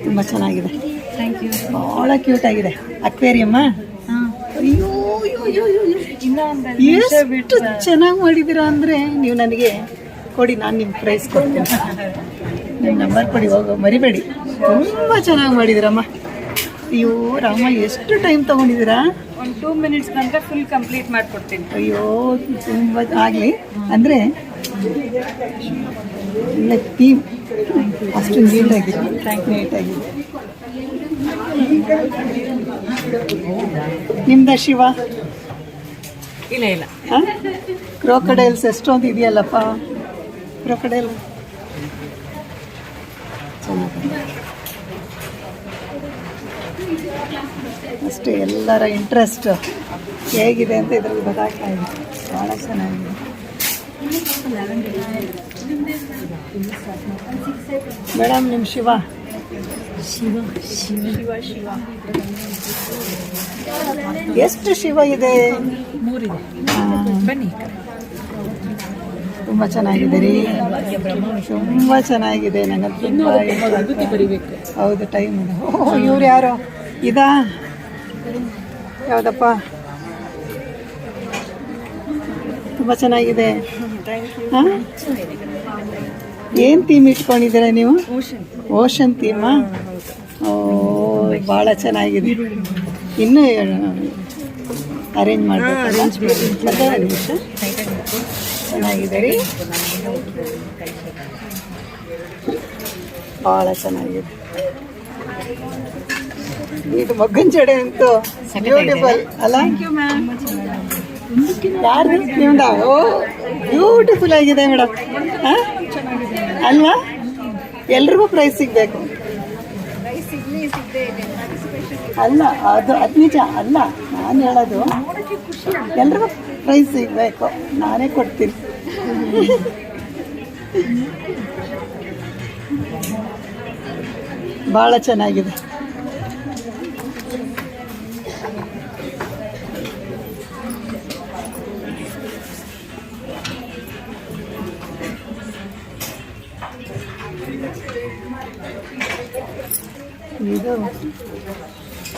ತುಂಬ ಚೆನ್ನಾಗಿದೆ. Thank you. ಭಾಳ ಕ್ಯೂಟ್ ಆಗಿದೆ. ಅಕ್ವೇರಿಯಮ್ಮ ಅಯ್ಯೋ ಎಷ್ಟು ಚೆನ್ನಾಗಿ ಮಾಡಿದ್ದೀರಾ ಅಂದರೆ ನೀವು ನನಗೆ ಕೊಡಿ, ನಾನು ನಿಮ್ಮ ಪ್ರೈಸ್ ಕೊಡ್ತೀನಿ. ನಿಮ್ಮ ನಂಬರ್ ಕೊಡಿ, ಹೋಗೋ ಮರಿಬೇಡಿ. ತುಂಬ ಚೆನ್ನಾಗಿ ಮಾಡಿದ್ದೀರಮ್ಮ. ಅಯ್ಯೋ ರಾಮ, ಎಷ್ಟು ಟೈಮ್ ತೊಗೊಂಡಿದ್ದೀರಾ? ಒಂದು 2 ಮಿನಿಟ್ಸ್ ಬಂದರೆ ಫುಲ್ ಕಂಪ್ಲೀಟ್ ಮಾಡಿಕೊಡ್ತೀನಿ. ಅಯ್ಯೋ ತುಂಬ ಆಗಲಿ. ಅಂದರೆ ಟೀಮ್ ಅಷ್ಟು ನೀಟಾಗಿದೆ, ನೀಟಾಗಿದೆ. ನಿಮ್ದ ಶಿವ? ಇಲ್ಲ ಇಲ್ಲ. ಹಾಂ, ಕ್ರೋಕಡೈಲ್ಸ್ ಎಷ್ಟೊಂದು ಇದೆಯಲ್ಲಪ್ಪ. ಕ್ರೋಕಡೈಲ್ ಅಷ್ಟೇ. ಎಲ್ಲರ ಇಂಟ್ರೆಸ್ಟ್ ಹೇಗಿದೆ ಅಂತ ಇದ್ರಲ್ಲಿ ಗೊತ್ತಾಗ್ತಾ ಇದೆ. ಭಾಳ ಚೆನ್ನಾಗಿದೆ. ಮೇಡಮ್ ನಿಮ್ಮ ಶಿವ? ಶಿವ ಎಷ್ಟು ಶಿವ ಇದೆ? 3 ಇದೆ. ಬನ್ನಿ. ತುಂಬ ಚೆನ್ನಾಗಿದೆ ರೀ, ತುಂಬ ಚೆನ್ನಾಗಿದೆ. ನನಗೆ ತುಂಬ ಬರಿಬೇಕು. ಹೌದು, ಟೈಮ್ ಇದೆ. ಓಹ್, ಇವ್ರು ಯಾರು? ಇದಾ? ಯಾವುದಪ್ಪ? ತುಂಬ ಚೆನ್ನಾಗಿದೆ. ಹಾಂ, ಏನು ಥೀಮ್ ಇಟ್ಕೊಂಡಿದ್ದೀರಾ ನೀವು? ಓಷನ್ ಥೀಮಾ? ಓ, ಭಾಳ ಚೆನ್ನಾಗಿದೆ. ಇನ್ನೂ ಅರೇಂಜ್ ಮಾಡಬೇಕಲ್ಲ. ನಿಮಿಷ. ಚೆನ್ನಾಗಿದೆ ರೀ, ಭಾಳ ಚೆನ್ನಾಗಿದೆ. ಇದು ಮಗ್ಗನ ಜಡೆ ಅಂತೂ ಬ್ಯೂಟಿಫುಲ್ ಅಲ್ಲ? ಯಾರು ನಿಮ್ದ? ಓ, ಬ್ಯೂಟಿಫುಲ್ ಆಗಿದೆ ಮೇಡಮ್. ಹಾಂ ಅಲ್ವಾ? ಎಲ್ರಿಗೂ ಪ್ರೈಸ್ ಸಿಗಬೇಕು ಅಲ್ಲ? ಅದು ನಿಜ ಅಲ್ಲ, ನಾನು ಹೇಳೋದು ಎಲ್ರಿಗೂ ಪ್ರೈಸ್ ಸಿಗಬೇಕು. ನಾನೇ ಕೊಡ್ತೀನಿ. ಭಾಳ ಚೆನ್ನಾಗಿದೆ. ಇದು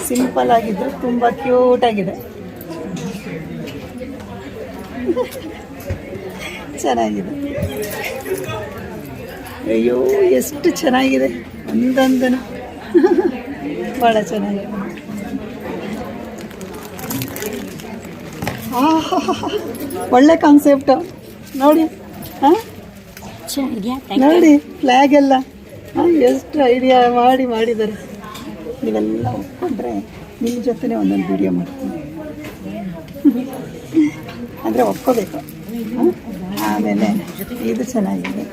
ಸಿಂಪಲ್ ಆಗಿದ್ದು ತುಂಬ ಕ್ಯೂಟ್ ಆಗಿದೆ. ಚೆನ್ನಾಗಿದೆ. ಅಯ್ಯೋ ಎಷ್ಟು ಚೆನ್ನಾಗಿದೆ ಒಂದೊಂದನು. ಭಾಳ ಚೆನ್ನಾಗಿದೆ. ಒಳ್ಳೆ ಕಾನ್ಸೆಪ್ಟು ನೋಡಿ. ಹಾಂ ನೋಡಿ, ಫ್ಲ್ಯಾಗ್ ಎಲ್ಲ ಎಷ್ಟು ಐಡಿಯಾ ಮಾಡಿದ್ದಾರೆ. ನೀವೆಲ್ಲ ಒಪ್ಕೊಂಡ್ರೆ ನಿಮ್ಮ ಜೊತೆ ಒಂದೊಂದು ವಿಡಿಯೋ ಮಾಡ್ತೀನಿ. ಅಂದರೆ ಒಪ್ಕೋಬೇಕು. ಆಮೇಲೆ ಇದು ಚೆನ್ನಾಗಿದೆ.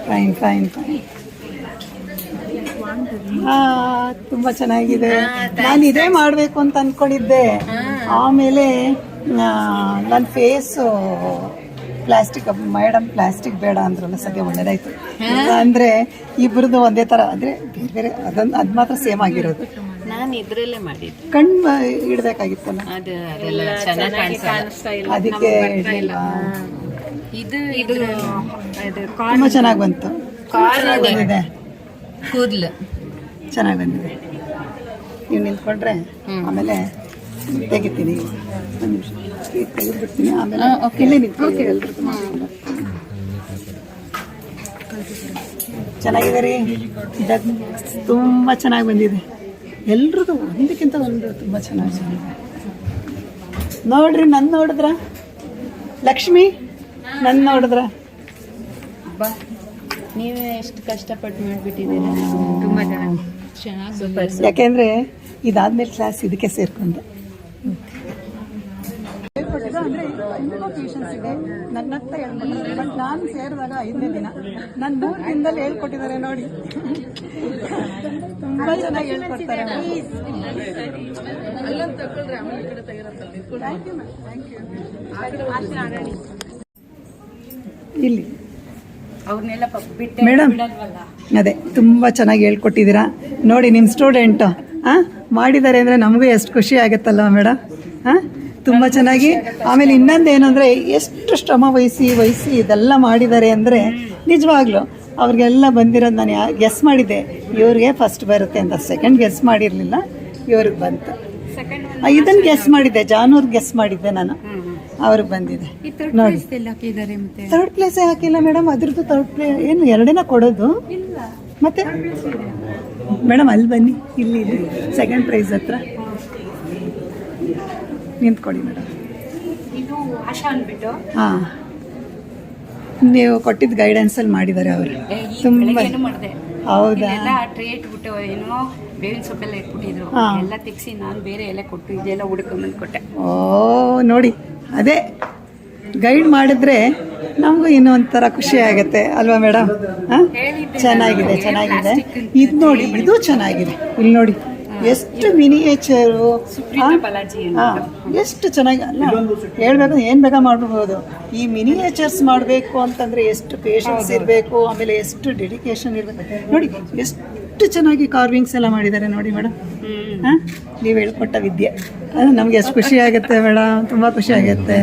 Fine fine fine. ತುಂಬ ಚೆನ್ನಾಗಿದೆ. ನಾನು ಇದೇ ಮಾಡಬೇಕು ಅಂತ ಅಂದ್ಕೊಂಡಿದ್ದೆ. ಆಮೇಲೆ ನನ್ನ ಫೇಸು ಪ್ಲಾಸ್ಟಿಕ್, ಮೇಡಮ್ ಪ್ಲಾಸ್ಟಿಕ್ ಬೇಡ ಅಂದ್ರಲ್ಲ, ಸದ್ಯ ಒಳ್ಳೇದಾಯ್ತು. ಅಂದರೆ ಇಬ್ಬರದು ಒಂದೇ ಥರ, ಅಂದರೆ ಬೇರೆ ಬೇರೆ ಅದು ಮಾತ್ರ ಸೇಮ್ ಆಗಿರೋದು. ನಾನು ಇದರಲ್ಲೇ ಮಾಡಿದ್ದು. ಕಣ್ಣು ಇಡಬೇಕಾಗಿತ್ತಲ್ಲ, ಅದಕ್ಕೆ ಇದು ತುಂಬ ಚೆನ್ನಾಗಿ ಬಂತು. ಬಂದಿದೆ, ಕೂದಲು ಚೆನ್ನಾಗಿ ಬಂದಿದೆ. ನೀವು ನಿಂತ್ಕೊಂಡ್ರೆ ಆಮೇಲೆ ತೆಗಿತೀನಿ. ಒಂದು ನಿಮಿಷ ಈಗ ತೆಗೆದುಬಿಡ್ತೀನಿ. ಆಮೇಲೆ ಇಲ್ಲೇ ನಿಂತ್ಕೊಳ್ಳಿ. ಎಲ್ರಿಗೂ ಚೆನ್ನಾಗಿದೆ ರೀ. ತುಂಬ ಚೆನ್ನಾಗಿ ಬಂದಿದೆ. ಎಲ್ರಿಗೂ ಒಂದಕ್ಕಿಂತ ಒಂದು ತುಂಬ ಚೆನ್ನಾಗಿದೆ. ನೋಡ್ರಿ, ನನ್ನ ನೋಡಿದ್ರ? ಲಕ್ಷ್ಮಿ ನನ್ನ ನೋಡಿದ್ರ? ನೀವೇ ಎಷ್ಟು ಕಷ್ಟಪಟ್ಟು ಮಾಡಿಬಿಟ್ಟಿದ್ದೀರಾ. ತುಂಬ ಚೆನ್ನಾಗಿ. ಯಾಕೆಂದರೆ ಇದಾದ್ಮೇಲೆ ಕ್ಲಾಸ್ ಇದಕ್ಕೆ ಸೇರ್ಕೊಂಡೆ. ಅಂದರೆ ತುಂಬ ಪೇಷನ್ಸ್ ಇದೆ. ನನ್ನ ಹತ್ರ ಹೇಳ್ಕೊಟ್ಟಿದ್ದಾರೆ. ಬಟ್ ನಾನು ಸೇರಿದಾಗ 5ನೇ ದಿನ, ನಾನು 3 ದಿನದಲ್ಲಿ ಹೇಳ್ಕೊಟ್ಟಿದ್ದಾರೆ ನೋಡಿ. ತುಂಬ ಚೆನ್ನಾಗಿ ಹೇಳ್ಕೊಡ್ತಾರೆ. Thank you ma'am, thank you. ಇಲ್ಲಿ ಅವ್ರನ್ನೆಲ್ಲ ಮೇಡಮ್, ಅದೇ ತುಂಬ ಚೆನ್ನಾಗಿ ಹೇಳ್ಕೊಟ್ಟಿದ್ದೀರಾ ನೋಡಿ. ನಿಮ್ಮ ಸ್ಟೂಡೆಂಟು ಮಾಡಿದ್ದಾರೆ ಅಂದರೆ ನಮಗೂ ಎಷ್ಟು ಖುಷಿ ಆಗುತ್ತಲ್ವ ಮೇಡಮ್. ತುಂಬ ಚೆನ್ನಾಗಿ. ಆಮೇಲೆ ಇನ್ನೊಂದು ಏನಂದರೆ ಎಷ್ಟು ಶ್ರಮ ವಹಿಸಿ ಇದೆಲ್ಲ ಮಾಡಿದ್ದಾರೆ ಅಂದರೆ ನಿಜವಾಗ್ಲೂ ಅವ್ರಿಗೆಲ್ಲ ಬಂದಿರೋದು ನಾನು ಗೆಸ್ ಮಾಡಿದ್ದೆ ಇವ್ರಿಗೆ ಫಸ್ಟ್ ಬರುತ್ತೆ ಅಂತ. ಸೆಕೆಂಡ್ ಗೆಸ್ ಮಾಡಿರಲಿಲ್ಲ, ಇವ್ರಿಗೆ ಬಂತು. ಇದನ್ನು ಗೆಸ್ ಮಾಡಿದ್ದೆ, ಜಾನೂರ್ಗೆ ಗೆಸ್ ಮಾಡಿದ್ದೆ ನಾನು, ಅವ್ರಿಗೆ ಬಂದಿದೆ ನೋಡಿ. ಥರ್ಡ್ ಪ್ಲೇಸೇ ಹಾಕಿಲ್ಲ ಮೇಡಮ್, ಅದ್ರದ್ದು ಥರ್ಡ್ ಪ್ಲೇಸ್ ಏನು ಎರಡೇನ ಕೊಡೋದು ಮತ್ತೆ ಮೇಡಮ್ ಅಲ್ಲಿ ಬನ್ನಿ, ಇಲ್ಲಿ ಸೆಕೆಂಡ್ ಪ್ರೈಸ್ ಹತ್ರ ನಿಂತ್ಕೊಡಿ ಮೇಡಮ್. ಇದು ಆಶಾ ಅಂದ್ಬಿಟ್ಟು ಹಾಂ, ನೀವು ಕೊಟ್ಟಿದ್ದ ಗೈಡೆನ್ಸಲ್ಲಿ ಮಾಡಿದ್ದಾರೆ ಅವರು ತುಂಬ. ಮಾಡಿದೆ. ಹೌದಾ? ಎಲ್ಲ ಟ್ರೇ ಇಟ್ಬಿಟ್ಟು ಏನೋ ಬೇವಿನ ಸೊಪ್ಪೆಲ್ಲ ಇಟ್ಬಿಟ್ಟಿದ್ರು, ಎಲ್ಲ ತೆಗ್ಸಿ ನಾನು ಬೇರೆ ಎಲೆ ಕೊಟ್ಟು ಇದೆಲ್ಲ ಹುಡ್ಕೊಂಬಂದು ಕೊಟ್ಟೆ. ಓ ನೋಡಿ, ಅದೇ ಗೈಡ್ ಮಾಡಿದ್ರೆ ನಮಗೂ ಇನ್ನೂ ಒಂಥರ ಖುಷಿ ಆಗುತ್ತೆ ಅಲ್ವಾ ಮೇಡಮ್? ಹಾಂ, ಚೆನ್ನಾಗಿದೆ ಚೆನ್ನಾಗಿದೆ. ಇದು ನೋಡಿ, ಇದು ಚೆನ್ನಾಗಿದೆ. ಇಲ್ಲಿ ನೋಡಿ ಎಷ್ಟು ಮಿನಿಯೇಚರು, ಎಷ್ಟು ಚೆನ್ನಾಗಿ. ಅಲ್ಲ ಹೇಳ್ಬೇಕು, ಏನು ಬೇಗ ಮಾಡ್ಬೋದು. ಈ ಮಿನಿಯೇಚರ್ಸ್ ಮಾಡಬೇಕು ಅಂತಂದರೆ ಎಷ್ಟು ಪೇಷನ್ಸ್ ಇರಬೇಕು, ಆಮೇಲೆ ಎಷ್ಟು ಡೆಡಿಕೇಶನ್ ಇರಬೇಕು. ನೋಡಿ ಎಷ್ಟು ಚೆನ್ನಾಗಿ ಕಾರ್ವಿಂಗ್ಸ್ ಎಲ್ಲ ಮಾಡಿದ್ದಾರೆ ನೋಡಿ ಮೇಡಮ್. ಹಾಂ, ನೀವು ಹೇಳ್ಕೊಟ್ಟ ವಿದ್ಯೆ ಅದು ನಮಗೆ ಎಷ್ಟು ಖುಷಿ ಆಗುತ್ತೆ ಮೇಡಮ್, ತುಂಬ ಖುಷಿ ಆಗುತ್ತೆ.